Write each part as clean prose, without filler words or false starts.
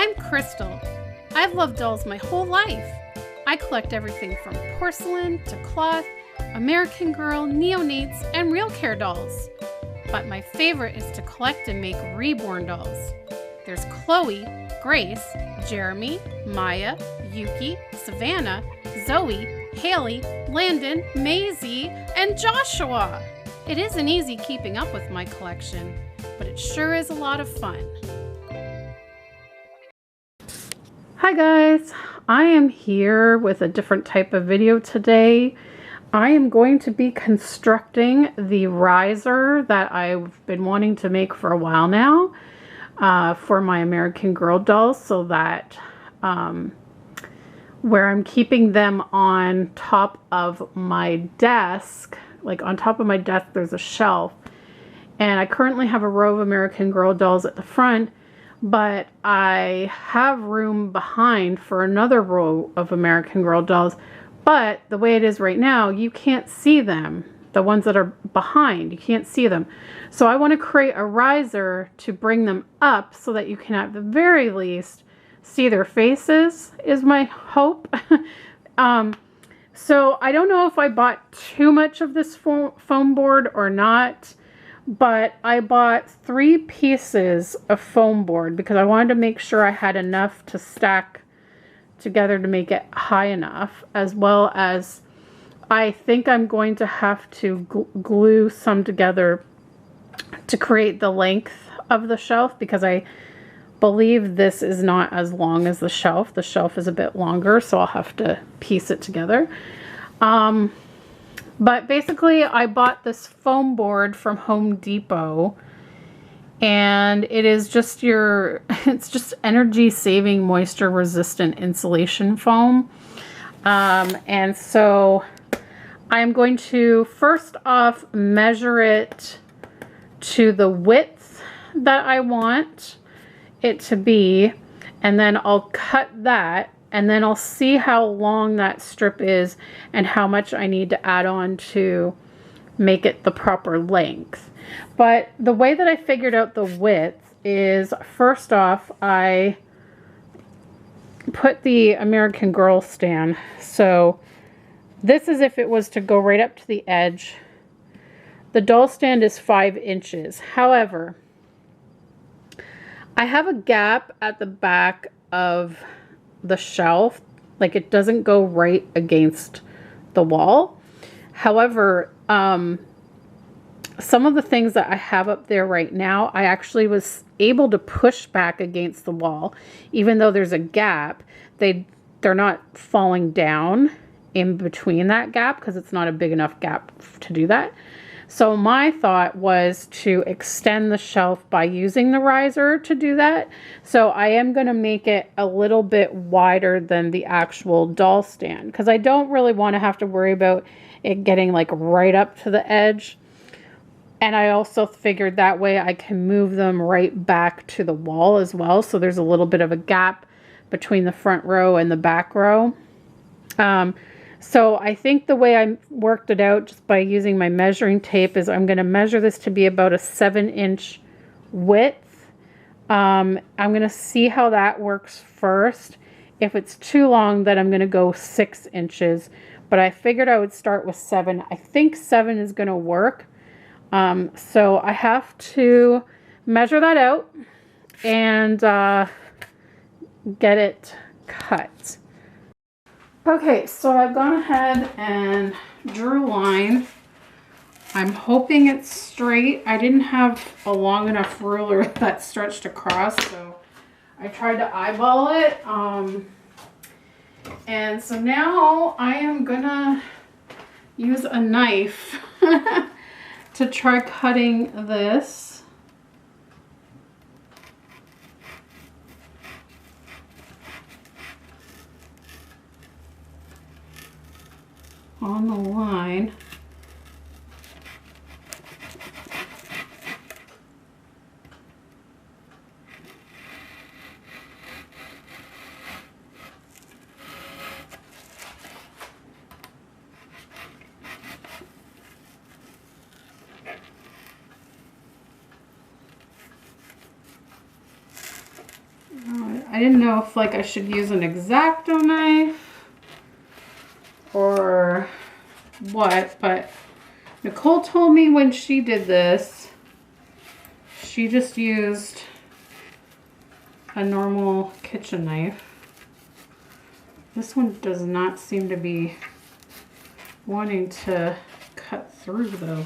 I'm Krystle. I've loved dolls my whole life. I collect everything from porcelain to cloth, American Girl, neonates, and real care dolls. But my favorite is to collect and make reborn dolls. There's Chloe, Grace, Jeremy, Maya, Yuki, Savannah, Zoe, Haley, Landon, Maisie, and Joshua. It isn't easy keeping up with my collection, but it sure is a lot of fun. Hi guys, I am here with a different type of video today. I am going to be constructing the riser that I've been wanting to make for a while now for my American Girl dolls, so that where I'm keeping them on top of my desk, like on top of my desk there's a shelf, and I currently have a row of American Girl dolls at the front, but I have room behind for another row of American Girl dolls. But the way it is right now, you can't see them. The ones that are behind, you can't see them. So I want to create a riser to bring them up so that you can at the very least see their faces, is my hope. So I don't know if I bought too much of this foam board or not, but I bought 3 pieces of foam board because I wanted to make sure I had enough to stack together to make it high enough, as well as I think I'm going to have to glue some together to create the length of the shelf, because I believe this is not as long as the shelf. The shelf is a bit longer, so I'll have to piece it together. But basically I bought this foam board from Home Depot, and it is just it's just energy saving, moisture resistant insulation foam. And so I'm going to first off measure it to the width that I want it to be, and then I'll cut that, and then I'll see how long that strip is and how much I need to add on to make it the proper length. But the way that I figured out the width is, first off, I put the American Girl stand. So this is if it was to go right up to the edge. The doll stand is 5 inches. However, I have a gap at the back of the shelf, like it doesn't go right against the wall. However, some of the things that I have up there right now, I actually was able to push back against the wall. Even though there's a gap, they're not falling down in between that gap, because it's not a big enough gap to do that. So my thought was to extend the shelf by using the riser to do that. So I am going to make it a little bit wider than the actual doll stand, because I don't really want to have to worry about it getting like right up to the edge. And I also figured that way I can move them right back to the wall as well. So there's a little bit of a gap between the front row and the back row. So I think the way I worked it out just by using my measuring tape is I'm going to measure this to be about a 7-inch width. I'm going to see how that works first. If it's too long, then I'm going to go 6 inches. But I figured I would start with 7. I think 7 is going to work. So I have to measure that out and get it cut. Okay, so I've gone ahead and drew a line. I'm hoping it's straight. I didn't have a long enough ruler that stretched across, so I tried to eyeball it. And so now I am gonna use a knife to try cutting this. On the line. I didn't know if like I should use an X-Acto knife or what, but Nicole told me when she did this, she just used a normal kitchen knife. This one does not seem to be wanting to cut through though.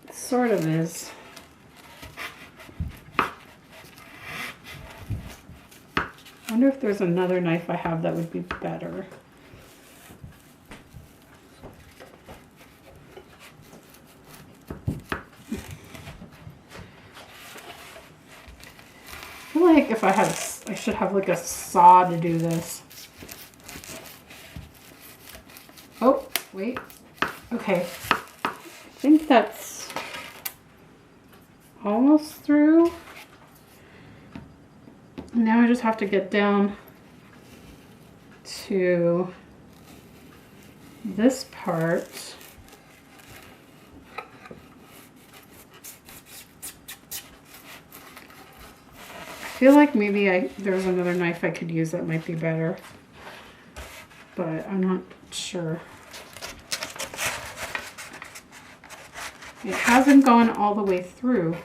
It sort of is. I wonder if there's another knife I have that would be better. I feel like if I should have like a saw to do this. Oh, wait. Okay. I think that's almost through. Now I just have to get down to this part. I feel like maybe there's another knife I could use that might be better, but I'm not sure. It hasn't gone all the way through.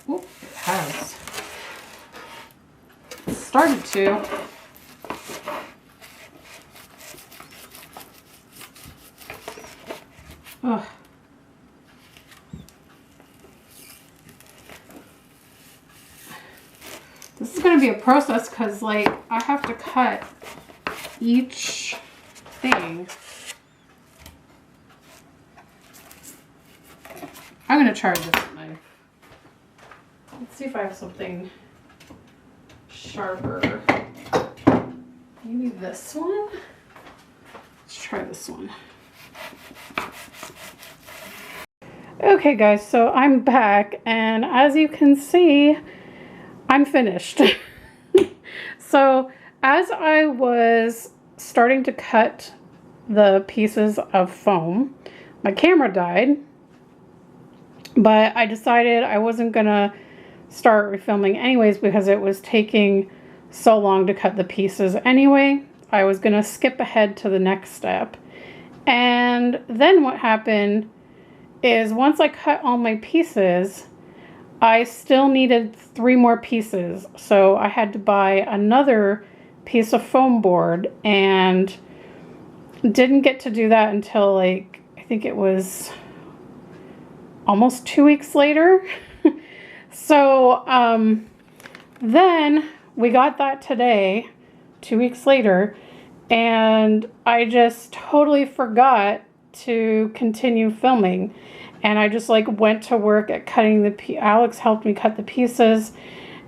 Oh, it has. It started to. Ugh. This is going to be a process because, like, I have to cut each thing. I'm going to try this knife. Let's see if I have something sharper. Maybe this one? Let's try this one. Okay guys, so I'm back, and as you can see, I'm finished. So as I was starting to cut the pieces of foam, my camera died, but I decided I wasn't gonna start refilming anyways because it was taking so long to cut the pieces anyway. I was gonna skip ahead to the next step. And then what happened is once I cut all my pieces, I still needed 3 more pieces. So I had to buy another piece of foam board and didn't get to do that until like, I think it was almost 2 weeks later. So then we got that today, 2 weeks later, and I just totally forgot to continue filming, and I just like went to work at cutting the Alex helped me cut the pieces,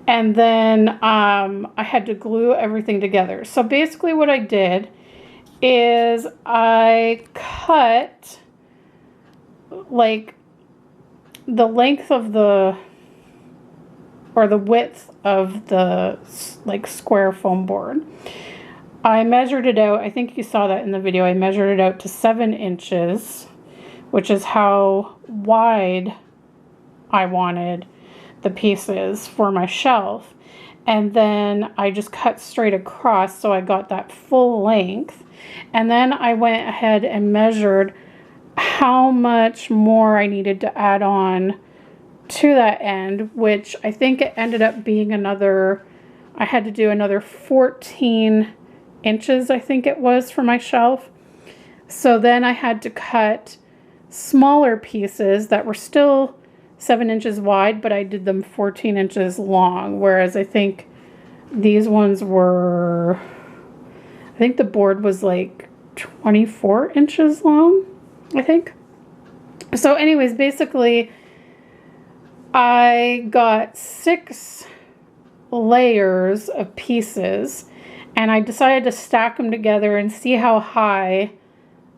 and then I had to glue everything together. So basically what I did is I cut like the length of the width of the like square foam board. I measured it out. I think you saw that in the video. I measured it out to 7 inches, which is how wide I wanted the pieces for my shelf. And then I just cut straight across, so I got that full length. And then I went ahead and measured how much more I needed to add on to that end, which I think it ended up being another, I had to do another 14 inches, I think it was, for my shelf. So then I had to cut smaller pieces that were still 7 inches wide, but I did them 14 inches long, whereas I think these ones were, I think the board was like 24 inches long, I think. So anyways, basically I got 6 layers of pieces, and I decided to stack them together and see how high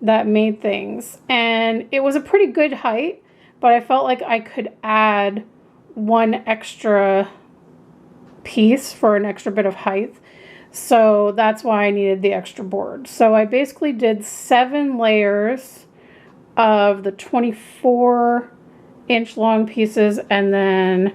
that made things. And it was a pretty good height, but I felt like I could add 1 extra piece for an extra bit of height. So that's why I needed the extra board. So I basically did 7 layers of the 24-inch long pieces, and then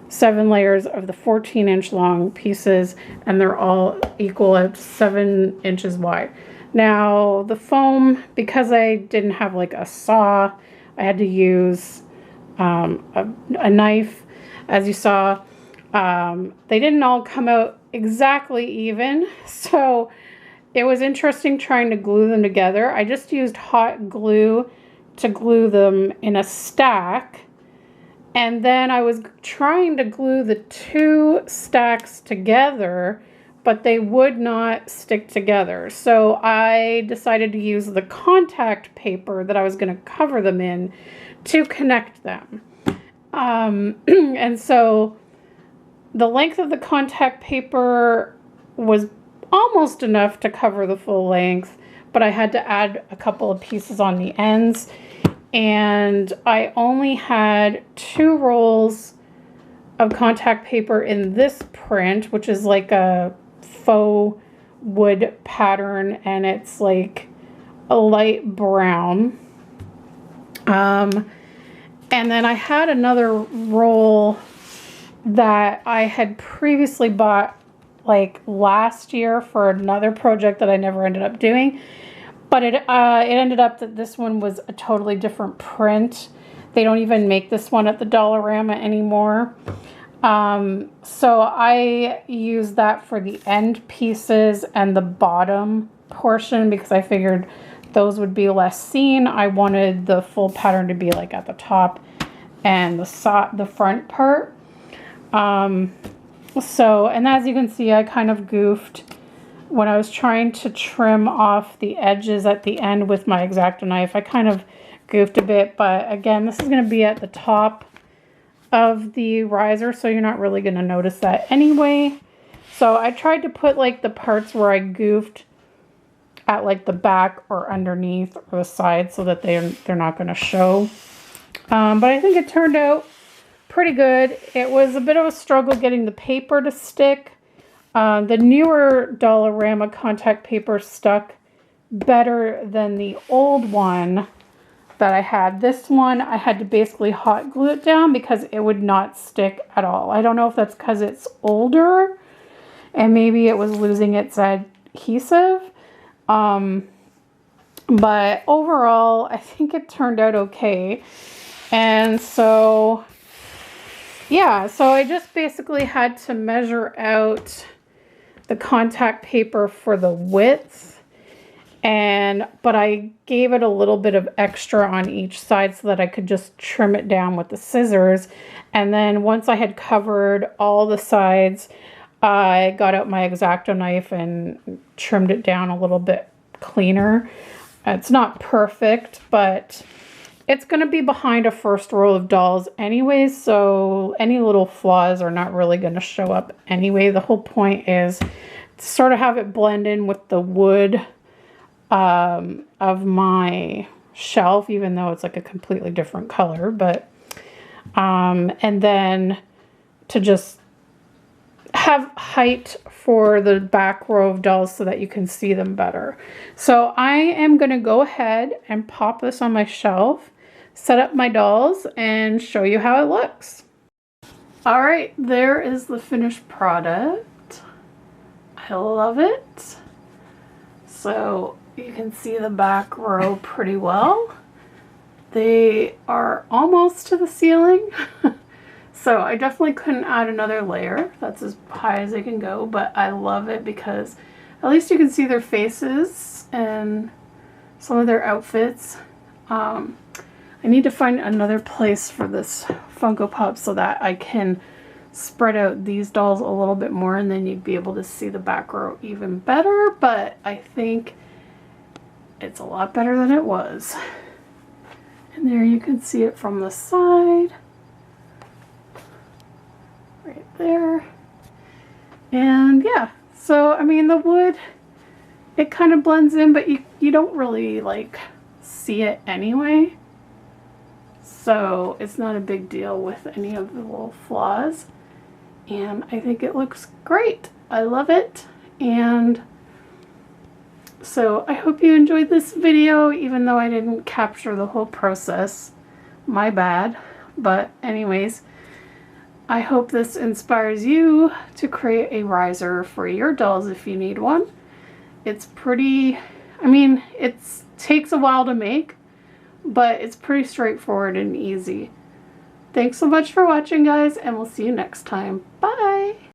7 layers of the 14-inch long pieces, and they're all equal at 7 inches wide. Now the foam, because I didn't have like a saw, I had to use a knife. As you saw, they didn't all come out exactly even, so it was interesting trying to glue them together. I just used hot glue to glue them in a stack, and then I was trying to glue the 2 stacks together, but they would not stick together. So I decided to use the contact paper that I was going to cover them in to connect them. And so the length of the contact paper was almost enough to cover the full length, but I had to add a couple of pieces on the ends. And I only had 2 rolls of contact paper in this print, which is like a faux wood pattern, and it's like a light brown. And then I had another roll that I had previously bought like last year for another project that I never ended up doing. But it ended up that this one was a totally different print. They don't even make this one at the Dollarama anymore. So I used that for the end pieces and the bottom portion because I figured those would be less seen. I wanted the full pattern to be like at the top and the front part. So, and as you can see, I kind of goofed when I was trying to trim off the edges at the end with my X-Acto knife. I kind of goofed a bit, but again, this is going to be at the top of the riser, so you're not really going to notice that anyway. So I tried to put like the parts where I goofed at like the back or underneath or the side so that they're not going to show. But I think it turned out pretty good. It was a bit of a struggle getting the paper to stick. The newer Dollarama contact paper stuck better than the old one that I had. This one, I had to basically hot glue it down because it would not stick at all. I don't know if that's because it's older and maybe it was losing its adhesive. But overall, I think it turned out okay. And so, yeah, so I just basically had to measure out the contact paper for the width, but I gave it a little bit of extra on each side so that I could just trim it down with the scissors. And then once I had covered all the sides, I got out my X-Acto knife and trimmed it down a little bit cleaner. It's not perfect, but it's going to be behind a first row of dolls anyway, so any little flaws are not really going to show up anyway. The whole point is to sort of have it blend in with the wood of my shelf, even though it's like a completely different color. But and then to just have height for the back row of dolls so that you can see them better. So I am going to go ahead and pop this on my shelf, set up my dolls, and show you how it looks. All right, there is the finished product. I love it. So you can see the back row pretty well. They are almost to the ceiling. So I definitely couldn't add another layer. That's as high as they can go, but I love it because at least you can see their faces and some of their outfits. I need to find another place for this Funko Pop so that I can spread out these dolls a little bit more, and then you'd be able to see the back row even better, but I think it's a lot better than it was. And there you can see it from the side. Right there. And yeah, so I mean the wood, it kind of blends in, but you don't really like see it anyway. So it's not a big deal with any of the little flaws. and I think it looks great. I love it. And so I hope you enjoyed this video, even though I didn't capture the whole process. My bad. But anyways, I hope this inspires you to create a riser for your dolls if you need one. It's pretty, I mean, it takes a while to make, but it's pretty straightforward and easy. Thanks so much for watching, guys, and we'll see you next time. Bye!